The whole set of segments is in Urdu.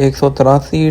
183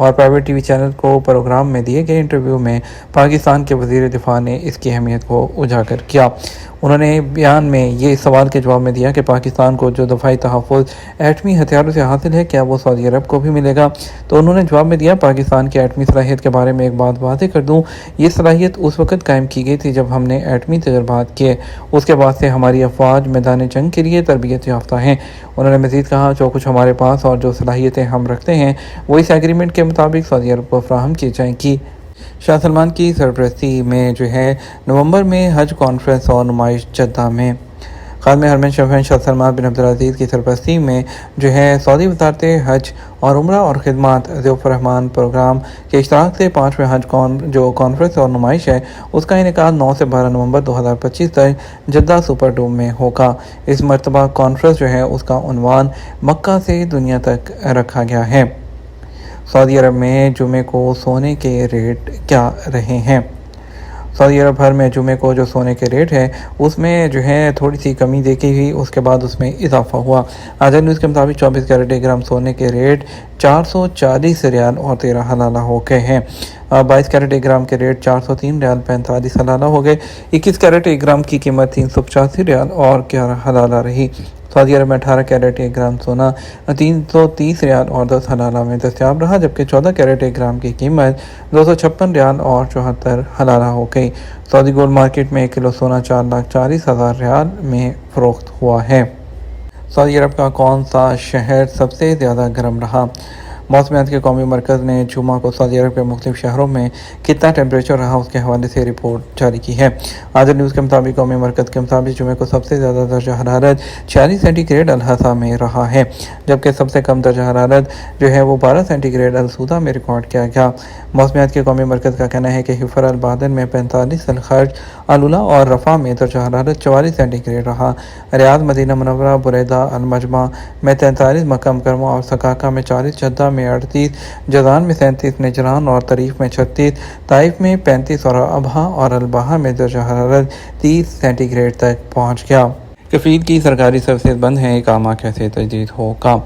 اور پرائیویٹ ٹی وی چینل کو پروگرام میں دیے گئے انٹرویو میں پاکستان کے وزیر دفاع نے اس کی اہمیت کو اجاگر کیا۔ انہوں نے بیان میں یہ سوال کے جواب میں دیا کہ پاکستان کو جو دفاعی تحفظ ایٹمی ہتھیاروں سے حاصل ہے کیا وہ سعودی عرب کو بھی ملے گا؟ تو انہوں نے جواب میں دیا، پاکستان کی ایٹمی صلاحیت کے بارے میں ایک بات واضح کر دوں، یہ صلاحیت اس وقت قائم کی گئی تھی جب ہم نے ایٹمی تجربات کیے، اس کے بعد سے ہماری افواج میدان جنگ کے لیے تربیت یافتہ ہیں۔ انہوں نے مزید کہا، جو کچھ ہمارے پاس اور جو صلاحیتیں ہم رکھتے ہیں وہ اس ایگریمنٹ کے مطابق سعودی عرب کو فراہم کی جائیں گی۔ شاہ سلمان کی سرپرستی میں نومبر میں حج کانفرنس اور نمائش جدہ میں خادم حرمین شریفین شاہ سلمان بن عبدالعزیز کی سرپرستی میں سعودی وزارت حج اور عمرہ اور خدمات ضیوف الرحمان پروگرام کے اشتراک سے 5ویں حج کانفرنس اور نمائش ہے، اس کا انعقاد 9 سے 12 نومبر 2025 تک جدہ سپر ڈوم میں ہوگا۔ اس مرتبہ کانفرنس اس کا عنوان مکہ سے دنیا تک رکھا گیا ہے۔ سعودی عرب میں جمعے کو سونے کے ریٹ کیا رہے ہیں؟ سعودی عرب بھر میں جمعے کو جو سونے کے ریٹ ہے اس میں تھوڑی سی کمی دیکھی ہوئی، اس کے بعد اس میں اضافہ ہوا۔ آزاد نیوز کے مطابق 24 کیرٹ 1 گرام سونے کے ریٹ 440 ریال اور 13 حلالہ ہو گئے ہیں۔ 22 کیرٹ 1 گرام کے ریٹ 403 ریال 45 حلالہ ہو گئے۔ 21 کیرٹ 1 گرام کی قیمت 385 ریال اور 11 حلالہ رہی۔ سعودی عرب میں 18 کیرٹ 1 گرام سونا 330 ریال اور 10 حلالہ میں دستیاب رہا، جبکہ 14 کیرٹ 1 گرام کی قیمت 256 ریال اور 74 حلالہ ہو گئی۔ سعودی گولڈ مارکیٹ میں 1 کلو سونا 4,40,000 ریال میں فروخت ہوا ہے۔ سعودی عرب کا کون سا شہر سب سے زیادہ گرم رہا؟ موسمیات کے قومی مرکز نے جمعہ کو سعودی عرب کے مختلف شہروں میں کتنا ٹیمپریچر رہا اس کے حوالے سے رپورٹ جاری کی ہے۔ آزاد نیوز کے مطابق قومی مرکز کے مطابق جمعے کو سب سے زیادہ درجہ حرارت 46 سینٹی گریڈ الحسا میں رہا ہے، جبکہ سب سے کم درجہ حرارت وہ 12 سینٹی گریڈ السودہ میں ریکارڈ کیا گیا۔ موسمیات کے قومی مرکز کا کہنا ہے کہ حفر البادن میں 45، الخرج، العلا اور رفح میں درجہ حرارت 44 سینٹی گریڈ رہا۔ ریاض، مدینہ منورہ، بریدہ، المجمع میں 43، مکہ مکرمہ اور سکاکا میں 40، جدہ میں 38، جازان میں 37، نجران اور طریف میں 36، طائف میں 35 اور ابہا اور البہا میں درجہ حرارت 30 سینٹی گریڈ تک پہنچ گیا۔ کفیل کی سرکاری سروسز بند ہیں، اقامہ کیسے تجدید ہوگا؟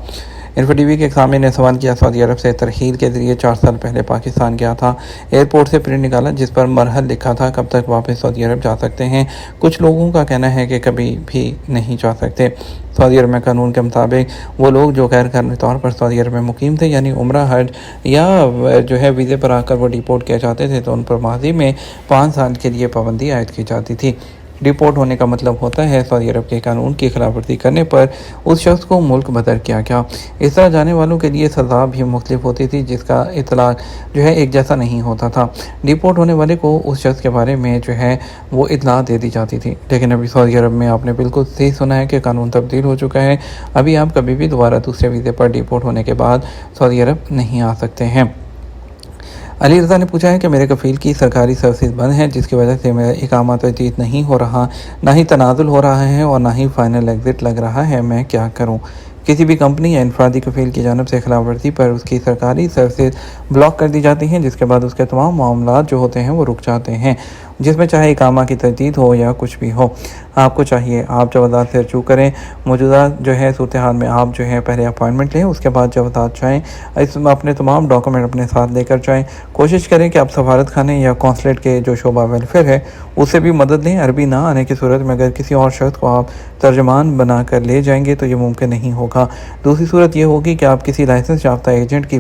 انفو ٹی وی کے ایک سامع نے سوال کیا، سعودی عرب سے ترحیل کے ذریعے 4 سال پہلے پاکستان گیا تھا، ایئرپورٹ سے پرنٹ نکالا جس پر مرحل لکھا تھا، کب تک واپس سعودی عرب جا سکتے ہیں؟ کچھ لوگوں کا کہنا ہے کہ کبھی بھی نہیں جا سکتے۔ سعودی عرب میں قانون کے مطابق وہ لوگ جو غیر قانونی طور پر سعودی عرب میں مقیم تھے، یعنی عمرہ، حج یا ویزے پر آ کر وہ ڈیپورٹ کیا جاتے تھے، تو ان پر ماضی میں 5 سال کے لیے پابندی عائد کی جاتی تھی۔ ڈیپورٹ ہونے کا مطلب ہوتا ہے سعودی عرب کے قانون کی خلاف ورزی کرنے پر اس شخص کو ملک بدر کیا گیا۔ اس طرح جانے والوں کے لیے سزا بھی مختلف ہوتی تھی، جس کا اطلاق ایک جیسا نہیں ہوتا تھا۔ ڈیپورٹ ہونے والے کو اس شخص کے بارے میں وہ اطلاع دے دی جاتی تھی، لیکن ابھی سعودی عرب میں آپ نے بالکل صحیح سنا ہے کہ قانون تبدیل ہو چکا ہے۔ ابھی آپ کبھی بھی دوبارہ دوسرے ویزے پر ڈیپورٹ ہونے کے بعد سعودی عرب نہیں آ سکتے ہیں۔ علی رضا نے پوچھا ہے کہ میرے کفیل کی سرکاری سروسز بند ہیں، جس کی وجہ سے میرا اقامہ تجدید نہیں ہو رہا، نہ ہی تنازل ہو رہا ہے اور نہ ہی فائنل ایگزٹ لگ رہا ہے، میں کیا کروں؟ کسی بھی کمپنی یا انفرادی کفیل کی جانب سے خلاف ورزی پر اس کی سرکاری سروسز بلاک کر دی جاتی ہیں، جس کے بعد اس کے تمام معاملات ہوتے ہیں وہ رک جاتے ہیں، جس میں چاہے اقامہ کی تجدید ہو یا کچھ بھی ہو۔ آپ کو چاہیے آپ جوازات سے رجوع کریں، موجودہ صورتحال میں آپ پہلے اپائنٹمنٹ لیں، اس کے بعد جوازات چاہیں، اپنے تمام ڈاکومنٹ اپنے ساتھ لے کر جائیں۔ کوشش کریں کہ آپ سفارت خانے یا قونصلیٹ کے جو شعبہ ویلفیئر ہے اس سے بھی مدد لیں۔ عربی نہ آنے کی صورت میں اگر کسی اور شخص کو آپ ترجمان بنا کر لے جائیں گے تو یہ ممکن نہیں ہوگا۔ دوسری صورت یہ ہوگی کہ آپ کسی لائسنس یافتہ ایجنٹ کی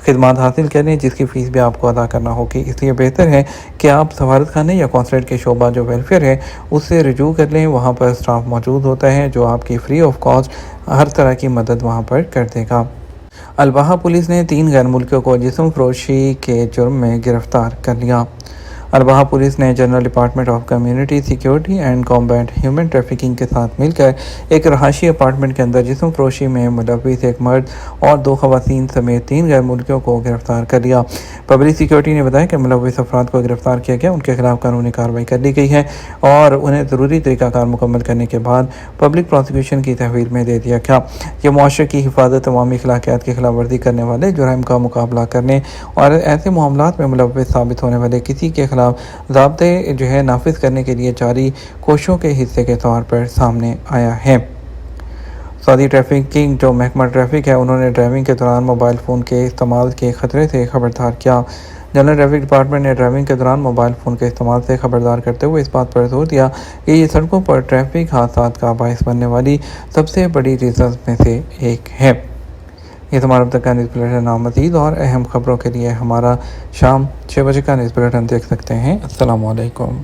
خدمات حاصل کریں، جس کی فیس بھی آپ کو ادا کرنا ہوگی۔ اس لیے بہتر ہے کہ آپ سفارت خانے یا قونصلیٹ کے شعبہ جو ویلفیئر ہے اس سے رجوع کر لیں، وہاں پر اسٹاف موجود ہوتا ہے جو آپ کی فری آف کاسٹ ہر طرح کی مدد وہاں پر کر دے گا۔ البہا پولیس نے 3 غیر ملکیوں کو جسم فروشی کے جرم میں گرفتار کر لیا۔ البہا پولیس نے general department of community security and combat human trafficking کے ساتھ مل کر ایک رہائشی اپارٹمنٹ کے اندر جسم فروشی میں ملوث ایک مرد اور 2 خواتین سمیت 3 غیر ملکیوں کو گرفتار کر لیا۔ پبلک سیکیورٹی نے بتایا کہ ملوث افراد کو گرفتار کیا گیا، ان کے خلاف قانونی کارروائی کر لی گئی ہے اور انہیں ضروری طریقہ کار مکمل کرنے کے بعد پبلک پروسیکیوشن کی تحویل میں دے دیا گیا۔ یہ معاشرے کی حفاظت، عوامی اخلاقیات کی خلاف ورزی کرنے والے جرائم کا مقابلہ کرنے اور ایسے معاملات میں ملوث ثابت ہونے والے کسی کے خلاف ضابطے نافذ کرنے کے لیے جاری کوششوں کے حصے کے طور پر سامنے آیا ہے۔ سعودی ٹریفکنگ جو محکمہ ٹریفک ہے انہوں نے ڈرائیونگ کے دوران موبائل فون کے استعمال کے خطرے سے خبردار کیا۔ جنرل ٹریفک ڈپارٹمنٹ نے ڈرائیونگ کے دوران موبائل فون کے استعمال سے خبردار کرتے ہوئے اس بات پر زور دیا کہ یہ سڑکوں پر ٹریفک حادثات کا باعث بننے والی سب سے بڑی ریزنز میں سے ایک ہے۔ یہ ہمارا اب تک کا نیوز بلیٹن۔ مزید اور اہم خبروں کے لیے ہمارا شام 6 بجے کا نیوز بلیٹن دیکھ سکتے ہیں۔ السلام علیکم۔